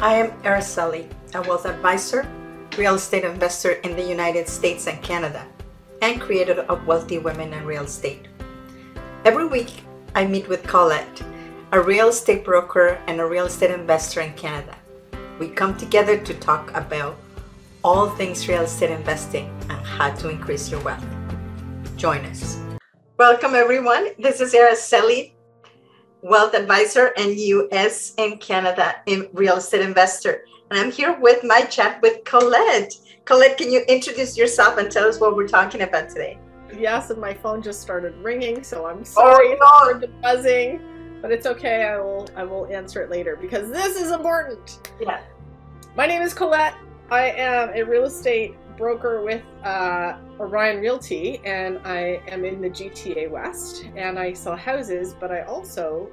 I am Araceli, a wealth advisor, real estate investor in the United States and Canada, and creator of Wealthy Women in Real Estate. Every week, I meet with Colette, a real estate broker and a real estate investor in Canada. We come together to talk about all things real estate investing and how to increase your wealth. Join us. Welcome, everyone. This is Araceli, wealth advisor and US and Canada in real estate investor. And I'm here with my chat with Colette. Colette, can you introduce yourself and tell us what we're talking about today? Yes, and my phone just started ringing, so I'm sorry for the buzzing, but it's okay. I will answer it later because this is important. Yeah. My name is Colette. I am a real estate broker with Orion Realty, and I am in the GTA West, and I sell houses, but I also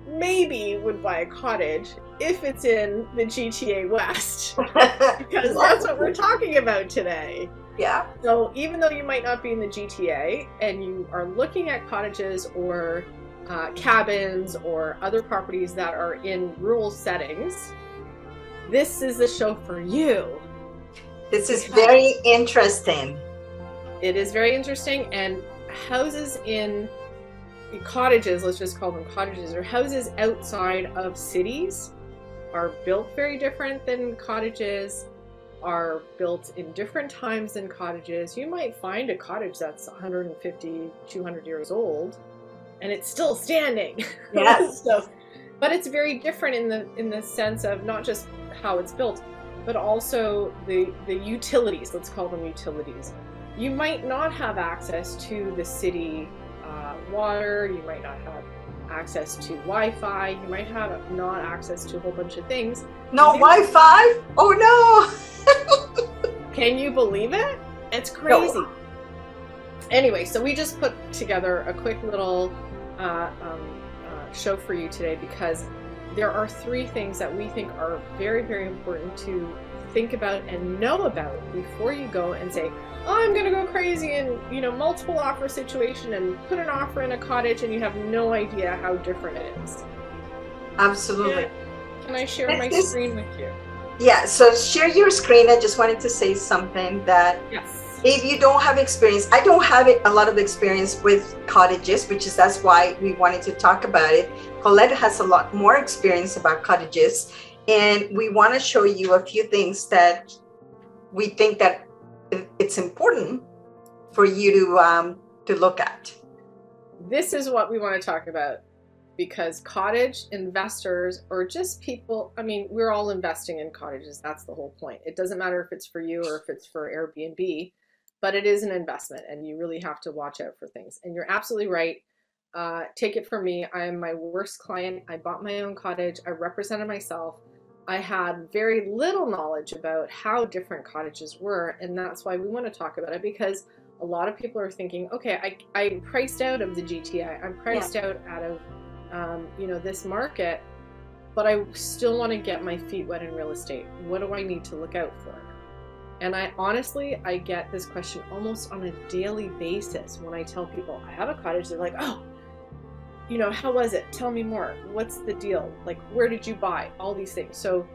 maybe would buy a cottage if it's in the GTA West, because that's what we're talking about today. Yeah. So even though you might not be in the GTA and you are looking at cottages or cabins or other properties that are in rural settings, this is the show for you. This is very interesting. It is very interesting, and houses in cottages, let's just call them cottages, or houses outside of cities are built very different than cottages, are built in different times than cottages. You might find a cottage that's 150, 200 years old, and it's still standing. Yes. But it's very different in the sense of not just how it's built, but also the utilities, let's call them utilities. You might not have access to the city water, you might not have access to Wi-Fi, you might have not access to a whole bunch of things. No Wi-Fi? Oh no! Can you believe it? It's crazy. No. Anyway, so we just put together a quick little show for you today because there are three things that we think are very, very important to think about and know about before you go and say, oh, I'm going to go crazy and, multiple offer situation and put an offer in a cottage and you have no idea how different it is. Absolutely. Can I share my screen with you? Yeah, so share your screen. I just wanted to say something that if you don't have experience, I don't have a lot of experience with cottages, that's why we wanted to talk about it. Colette has a lot more experience about cottages, and we want to show you a few things that we think that it's important for you to look at. This is what we want to talk about because cottage investors, or just people, we're all investing in cottages. That's the whole point. It doesn't matter if it's for you or if it's for Airbnb, but it is an investment and you really have to watch out for things. And you're absolutely right. Take it from me. I am my worst client. I bought my own cottage. I represented myself. I had very little knowledge about how different cottages were, and that's why we want to talk about it, because a lot of people are thinking, okay, I'm priced out of the GTA. I'm priced out of this market, but I still want to get my feet wet in real estate. What do I need to look out for? And I get this question almost on a daily basis when I tell people I have a cottage. They're like, oh, how was it? Tell me more. What's the deal? Like, where did you buy? All these things. So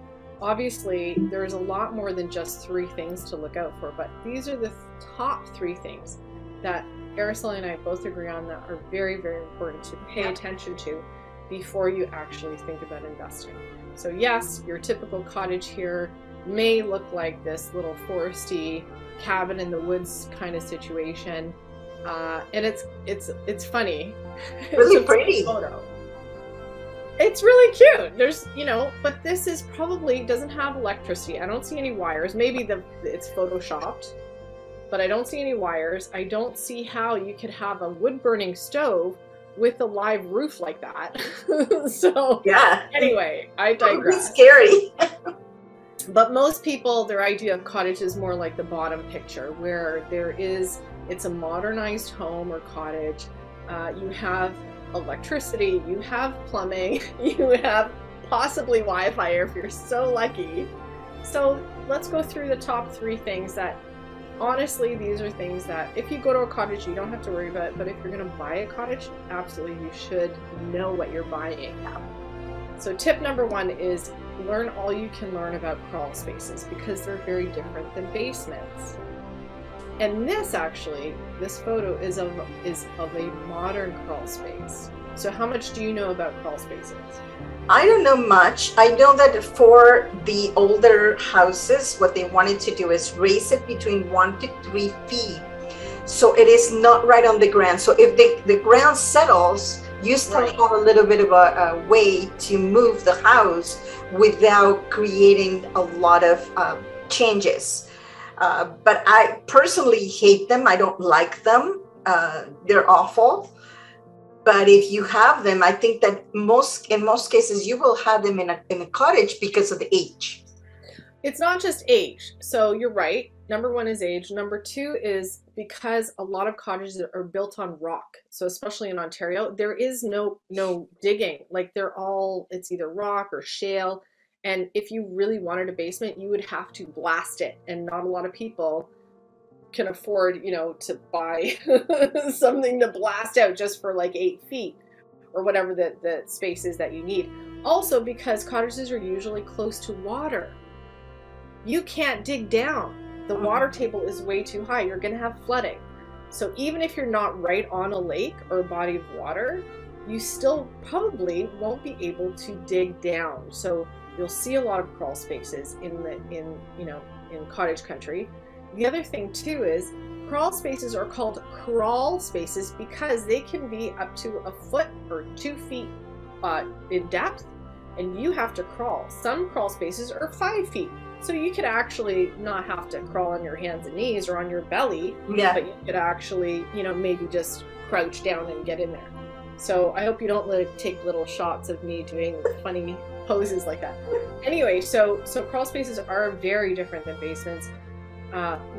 obviously there's a lot more than just three things to look out for, but these are the top three things that Araceli and I both agree on that are very, very important to pay attention to before you actually think about investing. So yes, your typical cottage here may look like this little foresty cabin in the woods kind of situation. And it's funny. Really pretty. Photo. It's really cute. There's, but this is probably doesn't have electricity. I don't see any wires. Maybe it's photoshopped, but I don't see any wires. I don't see how you could have a wood burning stove with a live roof like that. So yeah. Anyway, I digress. It's scary. But most people, their idea of cottage is more like the bottom picture, where it's a modernized home or cottage. You have electricity, you have plumbing, you have possibly Wi-Fi if you're so lucky. So let's go through the top three things that, honestly, these are things that if you go to a cottage, you don't have to worry about, but if you're going to buy a cottage, absolutely you should know what you're buying. So tip number one is learn all you can learn about crawl spaces because they're very different than basements. And this photo is of a modern crawl space. So how much do you know about crawl spaces? I don't know much. I know that for the older houses, what they wanted to do is raise it between 1 to 3 feet. So it is not right on the ground. So if the ground settles, you still have a little bit of a way to move the house without creating a lot of changes. But I personally hate them. I don't like them. They're awful. But if you have them, I think that in most cases, you will have them in a cottage because of the age. It's not just age. So you're right. Number one is age. Number two is because a lot of cottages are built on rock. So especially in Ontario, there is no digging. Like it's either rock or shale. And if you really wanted a basement, you would have to blast it. And not a lot of people can afford, to buy something to blast out just for like 8 feet or whatever the space is that you need. Also because cottages are usually close to water. You can't dig down. The water table is way too high. You're going to have flooding. So even if you're not right on a lake or a body of water, you still probably won't be able to dig down. So you'll see a lot of crawl spaces in cottage country. The other thing too is crawl spaces are called crawl spaces because they can be up to a foot or 2 feet in depth, and you have to crawl. Some crawl spaces are 5 feet. So you could actually not have to crawl on your hands and knees or on your belly, but you could actually, maybe just crouch down and get in there. So I hope you don't take little shots of me doing funny poses like that. Anyway, so crawl spaces are very different than basements.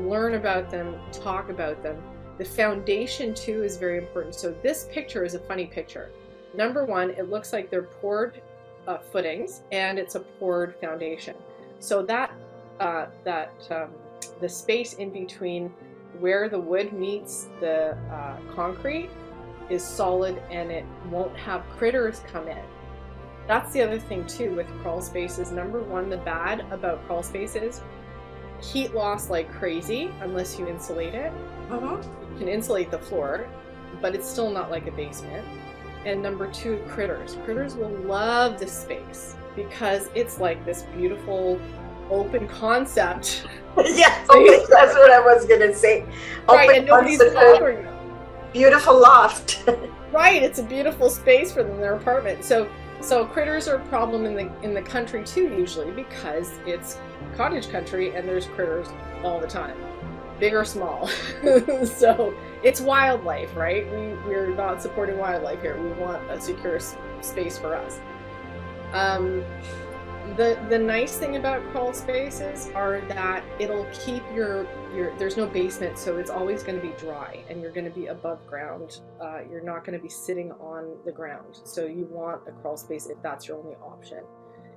Learn about them, talk about them. The foundation too is very important. So this picture is a funny picture. Number one, it looks like they're poured footings and it's a poured foundation. So the space in between where the wood meets the concrete is solid and it won't have critters come in. That's the other thing too with crawl spaces. Number one, the bad about crawl spaces, heat loss like crazy unless you insulate it. You can insulate the floor, but it's still not like a basement. And number two, critters. Critters will love this space because it's like this beautiful open concept. Yes, that's what I was gonna say. Right, and nobody's bothering them. Beautiful loft. Right, it's a beautiful space for them, their apartment. So critters are a problem in the country too, usually because it's cottage country and there's critters all the time, big or small. So it's wildlife, right? We're not supporting wildlife here. We want a secure space for us. The nice thing about crawl spaces are that it'll keep there's no basement, so it's always going to be dry and you're going to be above ground. You're not going to be sitting on the ground. So you want a crawl space if that's your only option.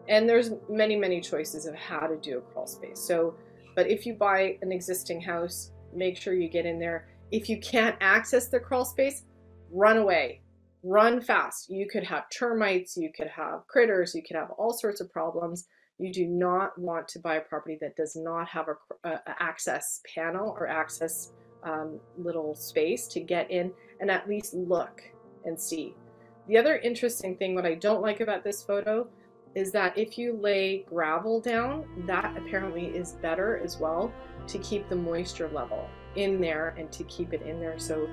And there's many choices of how to do a crawl space. So, but if you buy an existing house, make sure you get in there. If you can't access the crawl space, run away. Run fast. You could have termites, you could have critters, you could have all sorts of problems. You do not want to buy a property that does not have a access panel or access little space to get in and at least look and see. The other interesting thing, what I don't like about this photo, is that if you lay gravel down, that apparently is better as well to keep the moisture level in there and to keep it in there. So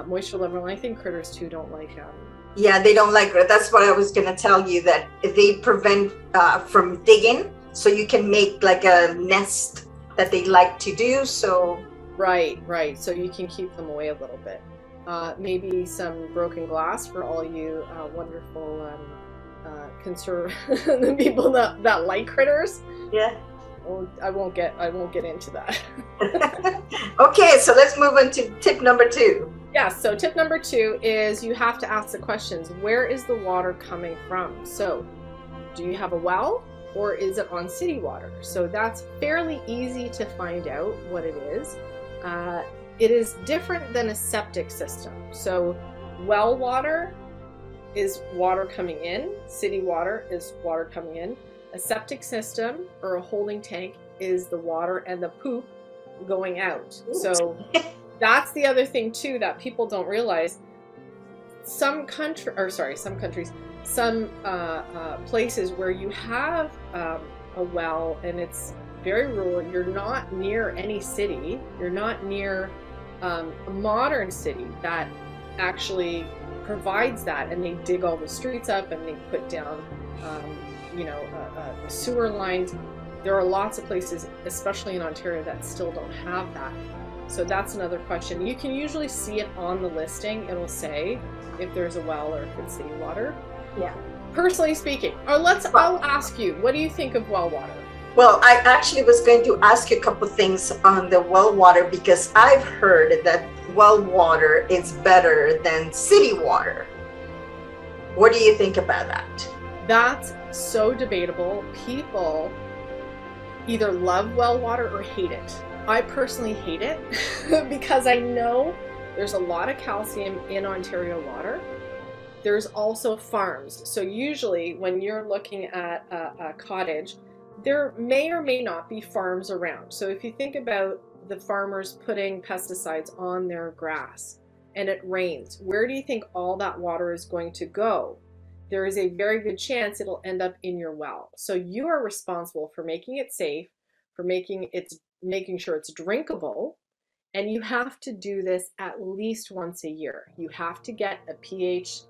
moisture level, and I think critters too don't like yeah, they don't like it. That's what I was going to tell you, that they prevent from digging, so you can make like a nest that they like to do. So right, so you can keep them away a little bit. Maybe some broken glass for all you wonderful the people that like critters. Yeah. Well, I won't get into that. Okay, so let's move on to tip number 2. Yeah, so tip number 2 is you have to ask the questions. Where is the water coming from? So do you have a well or is it on city water? So that's fairly easy to find out what it is. It is different than a septic system. So well water is water coming in, city water is water coming in. A septic system or a holding tank is the water and the poop going out. So that's the other thing too that people don't realize. Some places where you have a well and it's very rural, you're not near any city, you're not near a modern city that actually provides that, and they dig all the streets up and they put down sewer lines. There are lots of places, especially in Ontario, that still don't have that. So that's another question. You can usually see it on the listing. It'll say if there's a well or if it's city water. Yeah. Personally speaking, I'll ask you, what do you think of well water? Well, I actually was going to ask you a couple things on the well water, because I've heard that well water is better than city water. What do you think about that? That's so debatable. People either love well water or hate it. I personally hate it because I know there's a lot of calcium in Ontario water. There's also farms. So usually when you're looking at a cottage, there may or may not be farms around. So if you think about the farmers putting pesticides on their grass and it rains, where do you think all that water is going to go? There is a very good chance it'll end up in your well. So you are responsible for making it safe, for making sure it's drinkable, and you have to do this at least once a year. You have to get a pH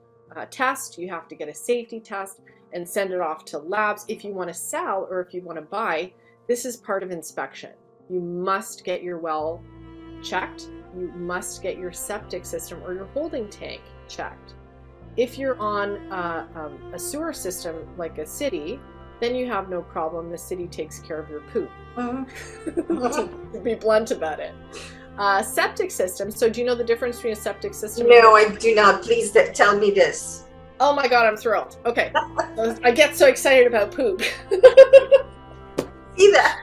test, you have to get a safety test, and send it off to labs. If you want to sell or if you want to buy, this is part of inspection. You must get your well checked. You must get your septic system or your holding tank checked. If you're on a sewer system like a city, then you have no problem. The city takes care of your poop. To be blunt about it. Septic system. So do you know the difference between a septic system? No, I do not. Please tell me this. Oh my God, I'm thrilled. Okay. I get so excited about poop. See that?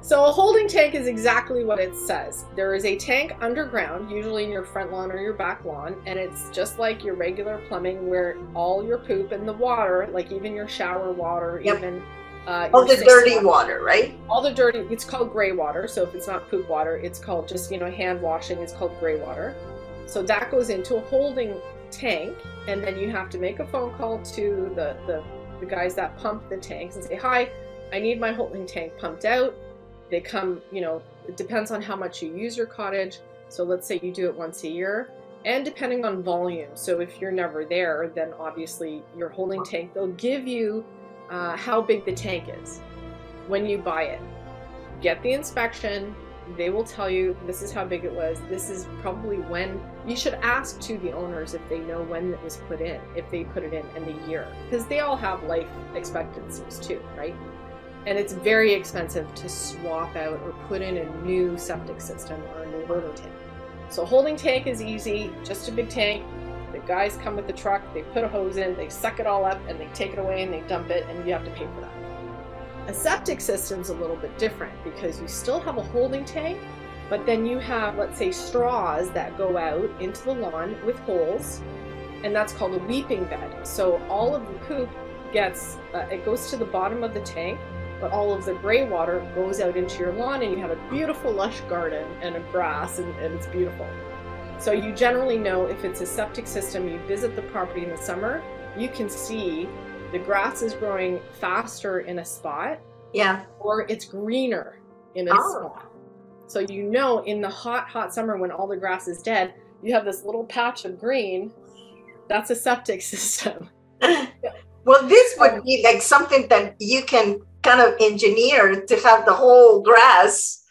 So a holding tank is exactly what it says. There is a tank underground, usually in your front lawn or your back lawn, and it's just like your regular plumbing where all your poop and the water, like even your shower water, yep. even all the dirty water, right? All the dirty, it's called gray water. So if it's not poop water, it's called just, hand washing, it's called gray water. So that goes into a holding tank, and then you have to make a phone call to the guys that pump the tanks and say, hi, I need my holding tank pumped out. They come, it depends on how much you use your cottage. So let's say you do it once a year, and depending on volume. So if you're never there, then obviously your holding tank, they'll give you how big the tank is when you buy it. Get the inspection. They will tell you this is how big it was. This is probably when. You should ask to the owners if they know when it was put in, if they put it in and the year, because they all have life expectancies too, right? And it's very expensive to swap out or put in a new septic system or a new holding tank. So holding tank is easy, just a big tank. The guys come with the truck, they put a hose in, they suck it all up, and they take it away and they dump it, and you have to pay for that. A septic system's a little bit different because you still have a holding tank, but then you have, let's say, straws that go out into the lawn with holes, and that's called a weeping bed. So all of the poop it goes to the bottom of the tank, but all of the gray water goes out into your lawn, and you have a beautiful lush garden and a grass, and it's beautiful. So you generally know if it's a septic system, you visit the property in the summer, you can see the grass is growing faster in a spot, yeah, or it's greener in a spot. So in the hot summer when all the grass is dead, you have this little patch of green. That's a septic system. Well, this would be like something that you can kind of engineer to have the whole grass.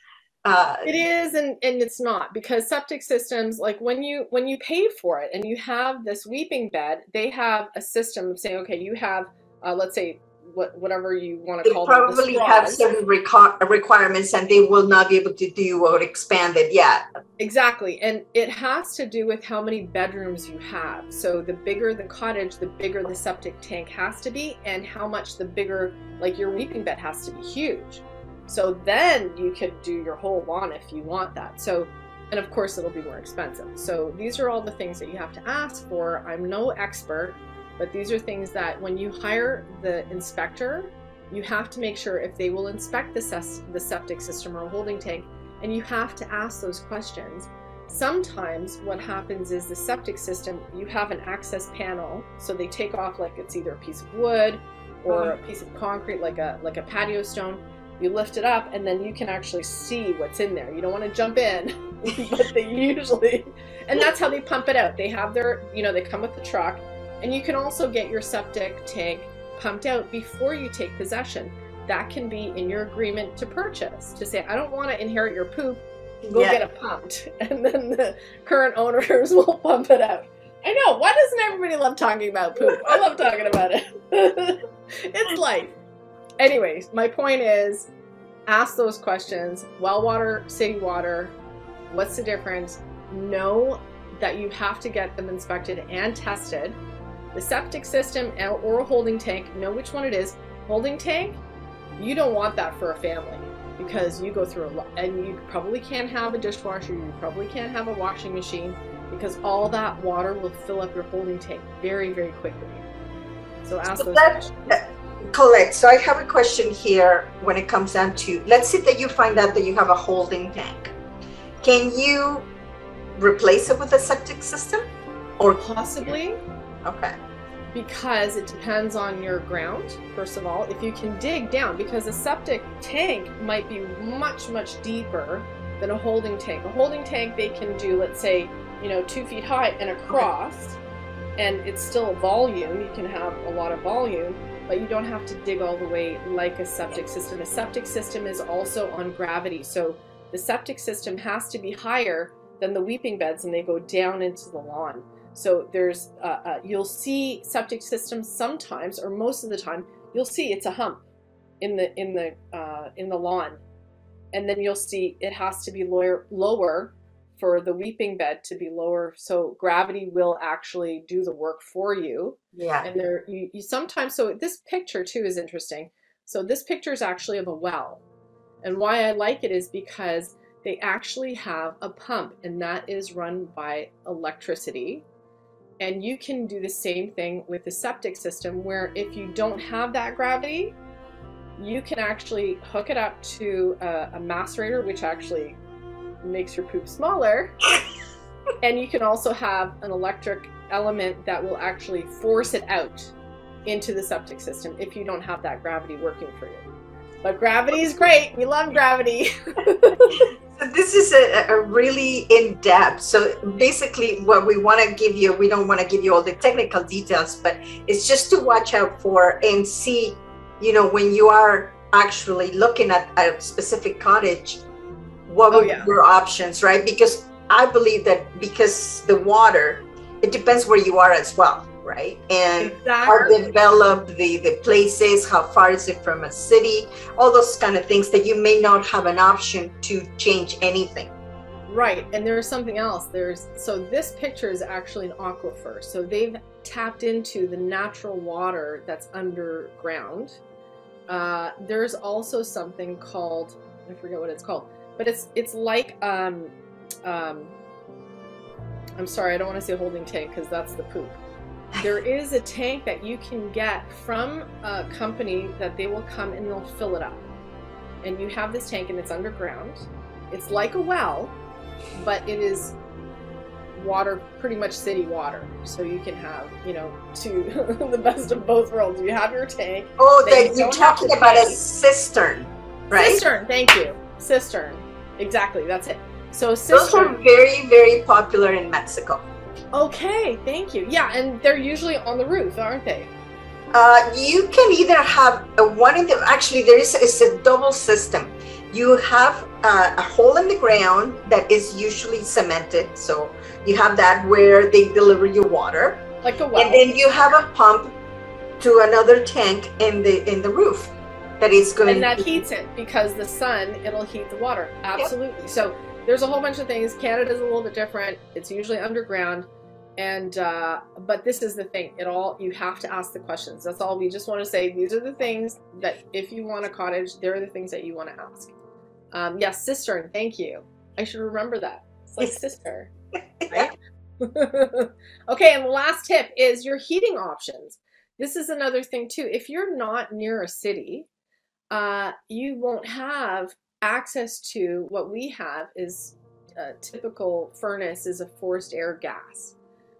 It is, and it's not, because septic systems, like when you pay for it and you have this weeping bed, they have a system of saying, okay, you have, let's say, whatever you want to call them. They probably have certain requirements, and they will not be able to do or expand it yet. Exactly, and it has to do with how many bedrooms you have. So the bigger the cottage, the bigger the septic tank has to be, and how much the bigger, like your weeping bed has to be huge. So then you could do your whole lawn if you want that. So, and of course it'll be more expensive. So these are all the things that you have to ask for. I'm no expert, but these are things that when you hire the inspector, you have to make sure if they will inspect the septic system or a holding tank, and you have to ask those questions. Sometimes what happens is the septic system, you have an access panel, so they take off like it's either a piece of wood or a piece of concrete, like a patio stone. You lift it up and then you can actually see what's in there. You don't want to jump in, but they usually, and that's how they pump it out. They have their, they come with the truck, and you can also get your septic tank pumped out before you take possession. That can be in your agreement to purchase, to say, I don't want to inherit your poop, go get it pumped. And then the current owners will pump it out. I know, why doesn't everybody love talking about poop? I love talking about it. It's life. Anyways, my point is, ask those questions. Well water, city water, what's the difference? Know that you have to get them inspected and tested. The septic system or a holding tank, know which one it is. Holding tank, you don't want that for a family, because you go through a lot, and you probably can't have a dishwasher, you probably can't have a washing machine, because all that water will fill up your holding tank very, very quickly. So ask those questions. Colette, so I have a question here when it comes down to, let's say that you find out that you have a holding tank. Can you replace it with a septic system? Or possibly. Okay. Because it depends on your ground, first of all. If you can dig down, because a septic tank might be much, much deeper than a holding tank. A holding tank, they can do, let's say, 2 feet high and across, and it's still volume. You can have a lot of volume, but you don't have to dig all the way like a septic system. A septic system is also on gravity, so the septic system has to be higher than the weeping beds, and they go down into the lawn. So there's, you'll see septic systems sometimes, or most of the time, you'll see it's a hump in the lawn, and then you'll see it has to be lower for the weeping bed to be lower. So gravity will actually do the work for you. Yeah. And you sometimes, so this picture too is interesting. So this picture is actually of a well, and why I like it is because they actually have a pump, and that is run by electricity. And you can do the same thing with the septic system, where if you don't have that gravity, you can actually hook it up to a macerator, which actually makes your poop smaller. And you can also have an electric element that will actually force it out into the septic system if you don't have that gravity working for you. But gravity is great. We love gravity. So this is a really in-depth. So basically what we want to give you, we don't want to give you all the technical details, but it's just to watch out for and see, when you are actually looking at a specific cottage, what would be your options, right? Because I believe that because the water, it depends where you are as well, right? And how developed the place is, how far is it from a city, all those kind of things that you may not have an option to change anything. Right, and there's something else. So this picture is actually an aquifer. So they've tapped into the natural water that's underground. There's also something called, I forget what it's called, but it's like, I'm sorry, I don't want to say holding tank because that's the poop. There is a tank that you can get from a company that they will come and they'll fill it up. And you have this tank and it's underground. It's like a well, but it is water, pretty much city water. So you can have, the best of both worlds. You have your tank. Oh, you're talking about a cistern, right? Cistern, thank you. Cistern. Exactly, that's it. So cistern. Those are very, very popular in Mexico. Okay, thank you. Yeah, and they're usually on the roof, aren't they? You can either have one in the, actually it's a double system. You have a hole in the ground that is usually cemented. So you have that where they deliver your water. Like a well. And then you have a pump to another tank in the roof that is going and that heats it, because the sun, it'll heat the water. Absolutely. Yep. So there's a whole bunch of things. Canada's a little bit different. It's usually underground. And but this is the thing, you have to ask the questions. That's all. We just want to say these are the things that if you want a cottage, they're the things that you want to ask. Yes, cistern, thank you. I should remember that. It's like sister, right? Okay, and the last tip is your heating options. This is another thing too. If you're not near a city, you won't have access to what we have is a typical furnace is a forced air gas,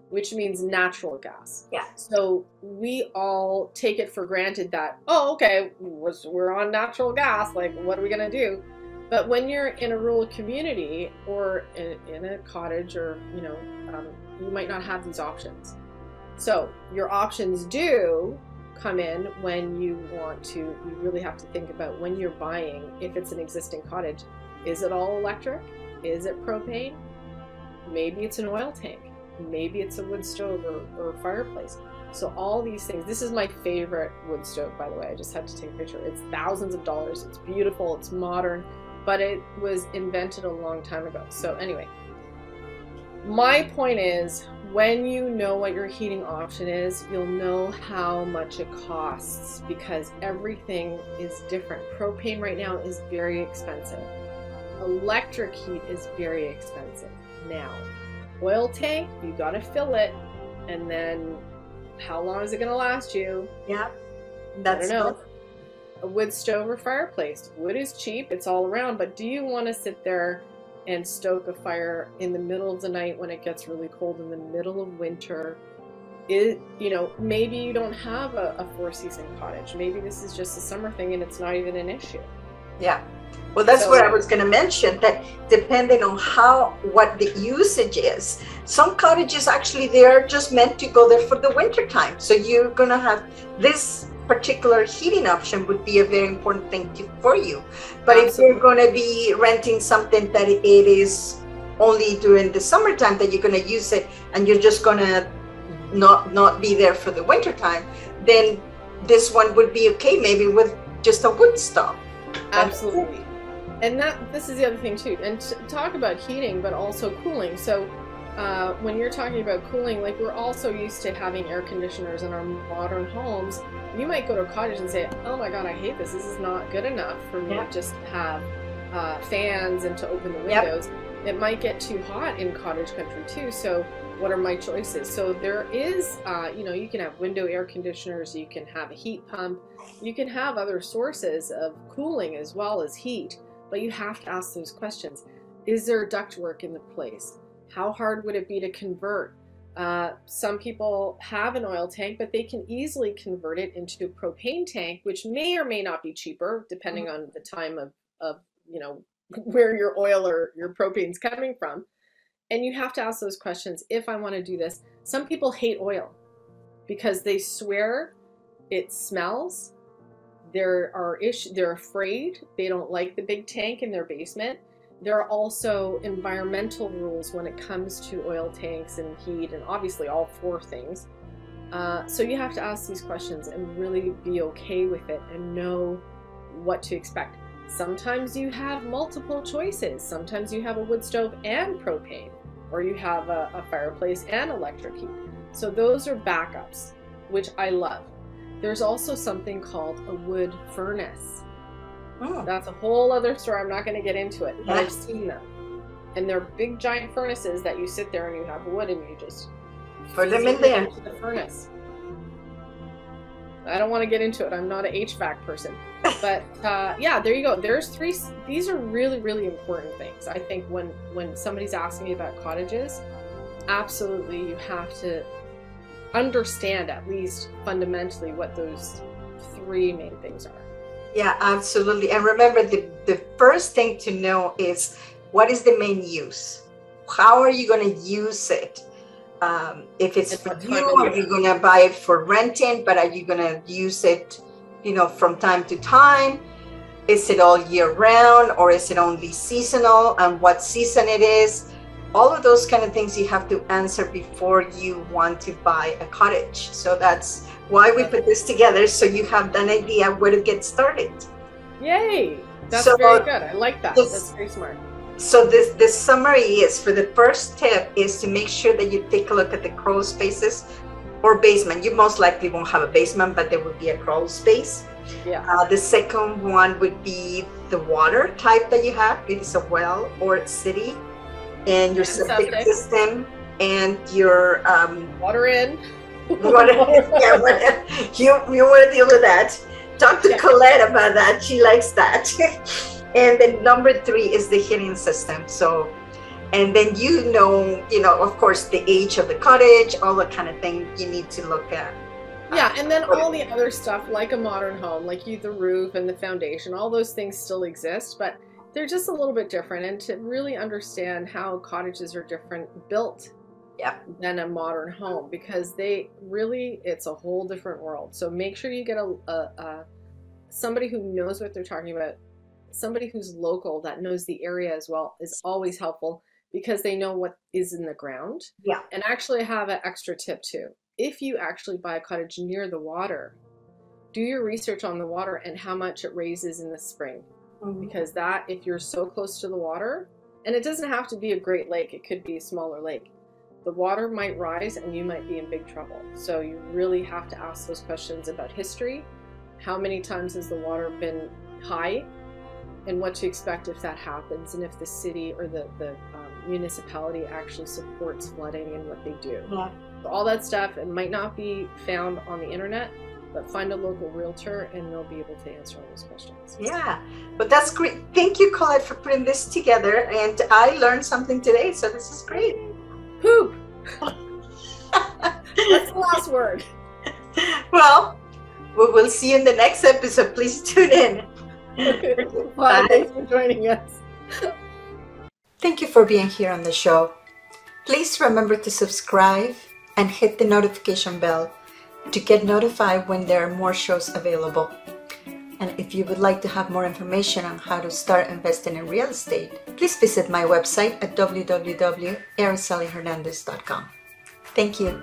which means natural gas. Yeah. So we all take it for granted that, oh, okay, we're on natural gas. Like, what are we going to do? But when you're in a rural community or in a cottage, or, you might not have these options. So your options do come in when you really have to think about when you're buying, if it's an existing cottage, is it all electric? Is it propane? Maybe it's an oil tank. Maybe it's a wood stove or fireplace. So all these things, this is my favorite wood stove, by the way. I just had to take a picture. It's thousands of dollars. It's beautiful. It's modern, but it was invented a long time ago. So anyway, my point is, when you know what your heating option is, you'll know how much it costs, because everything is different. Propane right now is very expensive. Electric heat is very expensive now. Oil tank, you got to fill it, and then how long is it going to last you? Yeah, that's, I don't know. A wood stove or fireplace. Wood is cheap, it's all around, but do you want to sit there and stoke a fire in the middle of the night when it gets really cold, in the middle of winter? Maybe you don't have a four-season cottage. Maybe this is just a summer thing and it's not even an issue. Yeah. Well, that's what I was going to mention, that depending on what the usage is, some cottages actually, they're just meant to go there for the winter time. So you're going to have this particular heating option would be a very important thing for you. But Absolutely. If you're going to be renting something that it is only during the summertime that you're going to use it, and you're just going to not be there for the winter time, then this one would be okay, maybe with just a wood stove. Absolutely. And this is the other thing too, and talk about heating, but also cooling. So when you're talking about cooling, like, we're also used to having air conditioners in our modern homes. You might go to a cottage and say, oh my God, I hate this. This is not good enough for me to just have fans and to open the windows. Yep. It might get too hot in cottage country too. So what are my choices? So there is, you can have window air conditioners, you can have a heat pump, you can have other sources of cooling as well as heat. But you have to ask those questions. Is there ductwork in the place? How hard would it be to convert? Some people have an oil tank, but they can easily convert it into a propane tank, which may or may not be cheaper, depending on the time of where your oil or your propane's coming from. And you have to ask those questions. If I want to do this, some people hate oil because they swear it smells. They're afraid. They don't like the big tank in their basement. There are also environmental rules when it comes to oil tanks and heat, and obviously all four things. So you have to ask these questions and really be okay with it and know what to expect. Sometimes you have multiple choices. Sometimes you have a wood stove and propane, or you have a fireplace and electric heat. So those are backups, which I love. There's also something called a wood furnace. Oh. That's a whole other story. I'm not going to get into it, but I've seen them. And they're big giant furnaces that you sit there and you have wood and you just put them in there. Into the furnace. I don't want to get into it. I'm not an HVAC person. But yeah, there you go. There's three. These are really, really important things. I think when somebody's asking me about cottages, absolutely you have to understand at least fundamentally what those three main things are. Yeah, absolutely. And remember, the first thing to know is, what is the main use? How are you going to use it? If it's for you, are you going to buy it for renting, but are you going to use it, from time to time? Is it all year round, or is it only seasonal, and what season it is? All of those kind of things you have to answer before you want to buy a cottage. So that's why we put this together, so you have an idea where to get started. Yay! That's very good. I like that. That's very smart. So this summary is, for the first tip is to make sure that you take a look at the crawl spaces or basement. You most likely won't have a basement, but there would be a crawl space. Yeah. The second one would be the water type that you have. It is a well or a city, and your septic system and your water in. You want to deal with that. talk to Colette about that. She likes that. And then number 3 is the heating system. So, and then of course, the age of the cottage, all that kind of thing you need to look at. Yeah, and then all the other stuff like a modern home, like the roof and the foundation, all those things still exist, but they're just a little bit different. And to really understand how cottages are different built than a modern home, because it's a whole different world. So make sure you get somebody who knows what they're talking about, somebody who's local that knows the area as well is always helpful, because they know what is in the ground. Yeah. And actually, I have an extra tip too. If you actually buy a cottage near the water, do your research on the water and how much it raises in the spring. Because if you're so close to the water, and it doesn't have to be a great lake, it could be a smaller lake, the water might rise and you might be in big trouble. So you really have to ask those questions about history. How many times has the water been high, and what to expect if that happens, and if the city or the municipality actually supports flooding and what they do. Yeah. So all that stuff, it might not be found on the internet, but find a local realtor and they'll be able to answer all those questions. Yeah, but that's great. Thank you, Colette, for putting this together. And I learned something today, so this is great. Poop. That's the last word. Well, we will see you in the next episode. Please tune in. Bye. Thanks for joining us. Thank you for being here on the show. Please remember to subscribe and hit the notification bell to get notified when there are more shows available. And if you would like to have more information on how to start investing in real estate, please visit my website at www.aracelihernandez.com. Thank you.